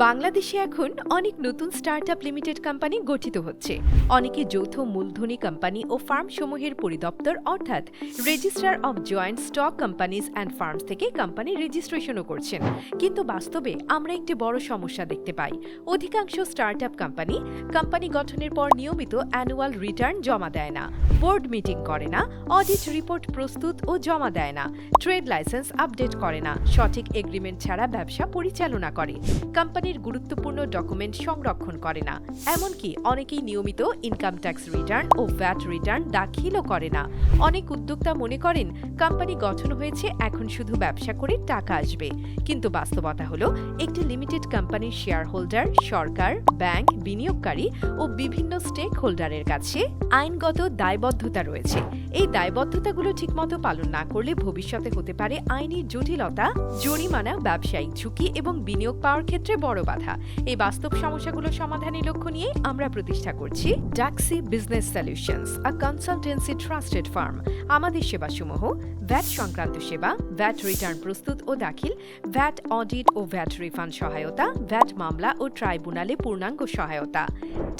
বাংলাদেশে এখন অনেক নতুন স্টার্টআপ লিমিটেড কোম্পানি গঠিত হচ্ছে। অনেকে যৌথ মূলধনী কোম্পানি ও ফার্মসমূহের পরিদপ্তর অর্থাৎ registrar of joint stock companies and firms থেকে কোম্পানি রেজিস্ট্রেশনও করছেন। কিন্তু বাস্তবে আমরা একটি বড় সমস্যা দেখতে পাই। অধিকাংশ স্টার্টআপ কোম্পানি গঠনের পর নিয়মিত অ্যানুয়াল রিটার্ন জমা দেয় না, বোর্ড মিটিং করে না, অডিট রিপোর্ট প্রস্তুত ও জমা দেয় না, ট্রেড লাইসেন্স আপডেট করে না, সঠিক এগ্রিমেন্ট ছাড়া ব্যবসা পরিচালনা করে, কোম্পানির গুরুত্বপূর্ণ ডকুমেন্ট সংরক্ষণ করে না, এমনকি অনেকেই নিয়মিত ইনকাম ট্যাক্স রিটার্ন ও ভ্যাট রিটার্ন দাখিলও করে না। অনেক উদ্যোক্তা মনে করেন কোম্পানি গঠন হয়েছে, এখন শুধু ব্যবসা করে টাকা আসবে। কিন্তু বাস্তবতা হলো একটি লিমিটেড কোম্পানির শেয়ার হোল্ডার, সরকার, ব্যাংক, বিনিয়োগকারী ও বিভিন্ন স্টেক হোল্ডারের কাছে আইনগত দায়বদ্ধতা রয়েছে। এই দায়বদ্ধতাগুলো ঠিকমতো পালন না করলে ভবিষ্যতে হতে পারে আইনি জটিলতা, জরিমানা, ব্যবসায়িক ঝুঁকি এবং বিনিয়োগ পাওয়ার ক্ষেত্রে বড় বাধা। এই বাস্তব সমস্যাগুলো সমাধানের লক্ষ্য নিয়ে আমরা প্রতিষ্ঠা করছি ডাক্সি বিজনেস সলিউশনস, আ কনসালটেন্সি ট্রাস্টেড ফার্ম। আমাদের সেবাসমূহ ভ্যাট সংক্রান্ত সেবা, ভ্যাট রিটার্ন প্রস্তুত ও দাখিল, ভ্যাট অডিট ও ভ্যাট রিফান্ড সহায়তা, ভ্যাট মামলা ও ট্রাইব্যুনালে পূর্ণাঙ্গ সহায়তা,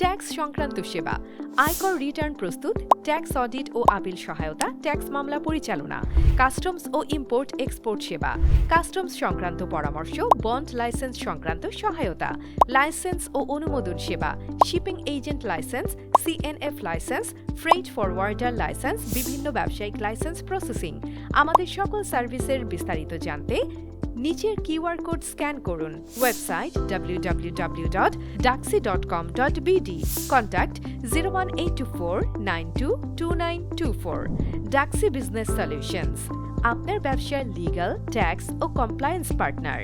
ট্যাক্স সংক্রান্ত সেবা, আয়কর রিটার্ন প্রস্তুত, ট্যাক্স অডিট ও আপিল সহায়তা, ট্যাক্স মামলা পরিচালনা, কাস্টমস ও ইম্পোর্ট এক্সপোর্ট সেবা, কাস্টমস সংক্রান্ত পরামর্শ, বন্ড লাইসেন্স সংক্রান্ত সহায়তা, লাইসেন্স ও অনুমোদন সেবা, shipping agent licence, CNF licence, freight forwarder licence, বিভিন্ন ব্যবসায়িক লাইসেন্স প্রসেসিং। আমাদের সকল সার্ভিসের বিস্তারিত জানতে নিচের কিউআর কোড স্ক্যান করুন। Website www.daxi.com.bd, contact 01824922924। Daxi business solutions, আপনার ব্যবসার লিগ্যাল, ট্যাক্স ও কমপ্লায়েন্স পার্টনার।